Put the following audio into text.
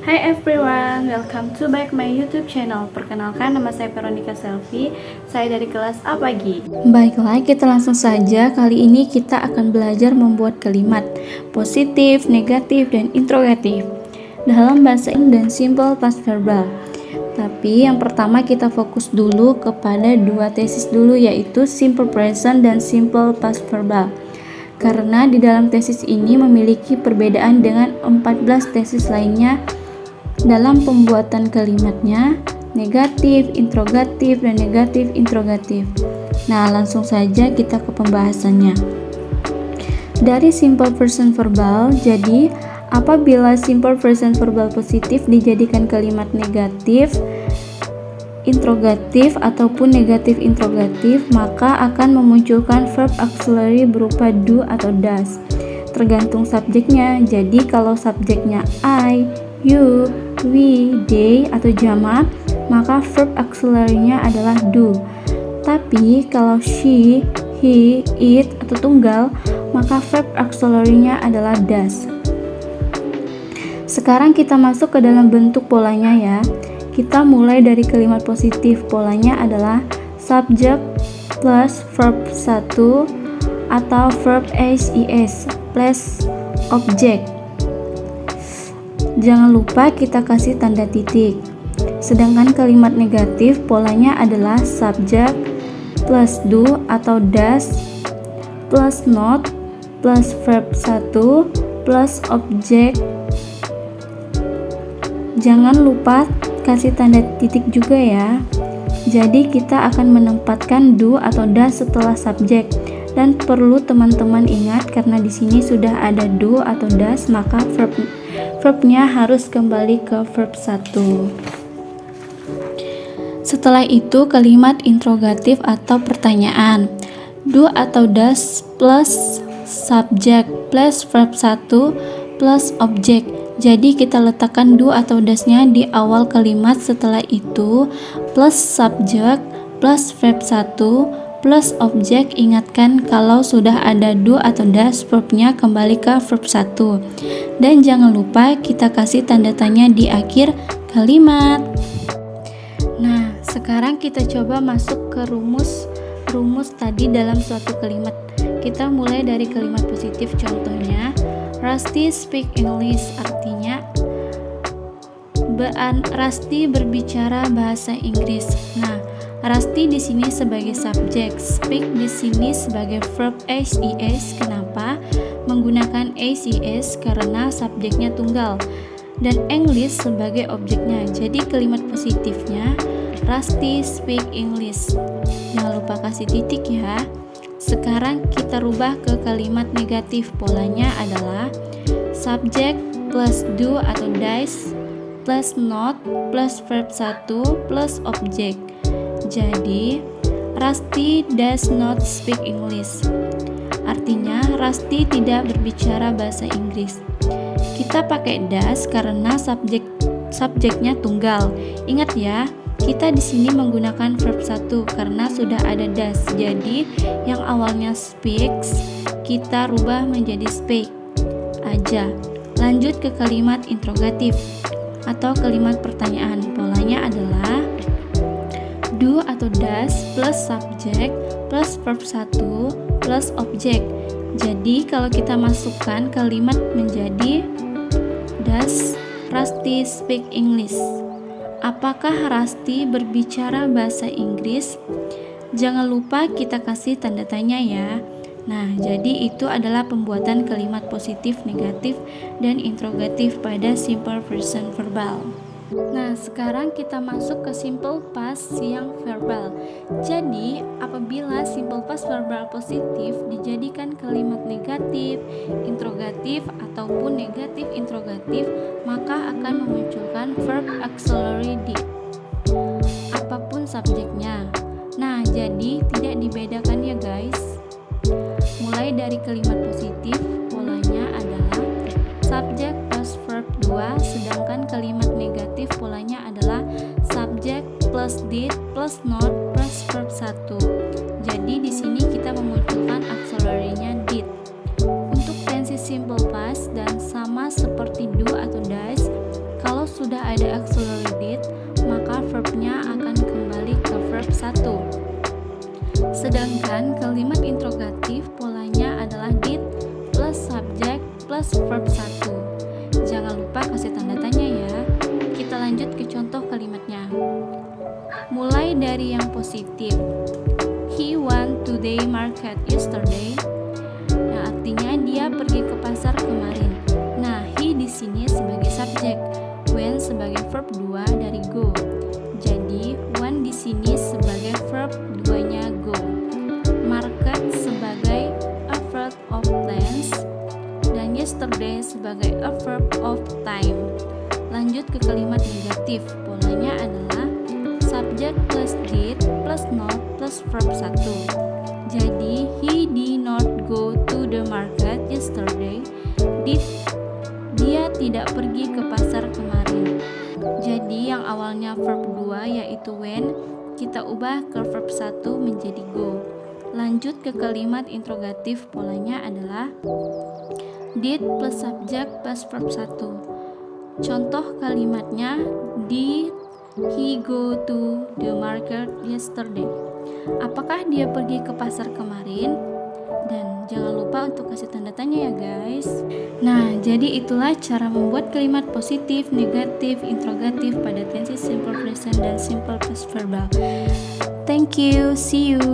Hai everyone, welcome to back my YouTube channel. Perkenalkan, nama saya Veronica Selvi. Saya dari kelas A pagi. Baiklah, kita langsung saja. Kali ini kita akan belajar membuat kalimat positif, negatif, dan interrogatif dalam bahasa Inggris dan simple past verbal. Tapi yang pertama kita fokus dulu kepada dua tesis dulu, yaitu simple present dan simple past verbal. Karena di dalam tesis ini memiliki perbedaan dengan 14 tesis lainnya dalam pembuatan kalimatnya, negatif, interrogatif, dan negatif interrogatif. Nah, langsung saja kita ke pembahasannya. Dari simple present verbal, jadi apabila simple present verbal positif dijadikan kalimat negatif, interrogatif ataupun negatif interrogatif, maka akan memunculkan verb auxiliary berupa do atau does. Tergantung subjeknya. Jadi kalau subjeknya I, you, we, they atau jamak, maka verb auxiliary-nya adalah do. Tapi kalau she, he, it atau tunggal, maka verb auxiliary-nya adalah does. Sekarang kita masuk ke dalam bentuk polanya ya. Kita mulai dari kalimat positif. Polanya adalah subject plus verb 1 atau verb is plus object. Jangan lupa kita kasih tanda titik. Sedangkan kalimat negatif polanya adalah subject plus do atau does plus not plus verb 1 plus object. Jangan lupa kasih tanda titik juga ya. Jadi kita akan menempatkan do atau does setelah subjek, dan perlu teman-teman ingat karena di sini sudah ada do atau does, maka verbnya harus kembali ke verb 1. Setelah itu kalimat interrogatif atau pertanyaan. Do atau does plus subject plus verb 1 plus object. Jadi kita letakkan do atau does-nya di awal kalimat, setelah itu plus subject plus verb 1 plus object. Ingatkan kalau sudah ada do atau does, verbnya kembali ke verb 1. Dan jangan lupa kita kasih tanda tanya di akhir kalimat. Nah, sekarang kita coba masuk ke rumus tadi dalam suatu kalimat. Kita mulai dari kalimat positif, contohnya Rusty speak English, artinya Rusty berbicara bahasa Inggris. Nah, Rusty di sini sebagai subjek, speak di sini sebagai verb is. Kenapa menggunakan is? Karena subjeknya tunggal, dan English sebagai objeknya. Jadi kalimat positifnya Rusty speak English. Jangan lupa kasih titik ya. Sekarang kita rubah ke kalimat negatif. Polanya adalah subject plus do atau does plus not plus verb 1 plus object. Jadi Rusty does not speak English. Artinya Rusty tidak berbicara bahasa Inggris. Kita pakai does karena subjeknya tunggal. Ingat ya, kita di sini menggunakan verb 1 karena sudah ada does. Jadi yang awalnya speaks kita rubah menjadi speak aja. Lanjut ke kalimat interrogatif atau kalimat pertanyaan. Polanya adalah do atau does plus subject plus verb 1 plus object. Jadi kalau kita masukkan kalimat menjadi does Rusty speak English. Apakah Rusty berbicara bahasa Inggris? Jangan lupa kita kasih tanda tanya ya. Nah, jadi itu adalah pembuatan kalimat positif, negatif, dan interrogatif pada simple present verbal. Nah, sekarang kita masuk ke simple past yang verbal. Jadi, apabila simple past verbal positif dijadikan kalimat negatif, interrogatif, ataupun negatif interrogatif, maka akan memunculkan verb auxiliary did, apapun subjeknya. Nah, jadi tidak dibedakan ya guys. Mulai dari kalimat positif, polanya adalah subject plus verb 2, sedangkan kalimat negatif polanya adalah subject plus did plus not plus verb 1. Jadi di sini kita memunculkan auxiliary-nya did. Untuk tensi simple past dan sama seperti do atau does, sudah ada auxiliary did, maka verbnya akan kembali ke verb 1. Sedangkan kalimat interrogatif polanya adalah did plus subject plus verb 1. Jangan lupa kasih tanda tanya ya. Kita lanjut ke contoh kalimatnya. Mulai dari yang positif. He went to the market yesterday. Nah, artinya dia pergi ke pasar kemarin. Nah, he di sini sebagai subjek, went sebagai verb 2 dari go. Jadi, went di sini sebagai verb 2-nya go. Market sebagai a verb of place dan yesterday sebagai a verb of time. Lanjut ke kalimat negatif. Polanya adalah subject plus did plus not plus verb 1. Jadi, he did not go to the market yesterday. Dia tidak pergi ke pasar kemarin. Jadi, yang awalnya verb 2 yaitu went, kita ubah ke verb 1 menjadi go. Lanjut ke kalimat interrogatif, polanya adalah did plus subject plus verb 1. Contoh kalimatnya, did he go to the market yesterday? Apakah dia pergi ke pasar kemarin? Dan jangan lupa untuk kasih tanda tanya ya guys. Nah, jadi itulah cara membuat kalimat positif, negatif, interrogatif pada tensi simple present dan simple past verbal. Thank you, see you.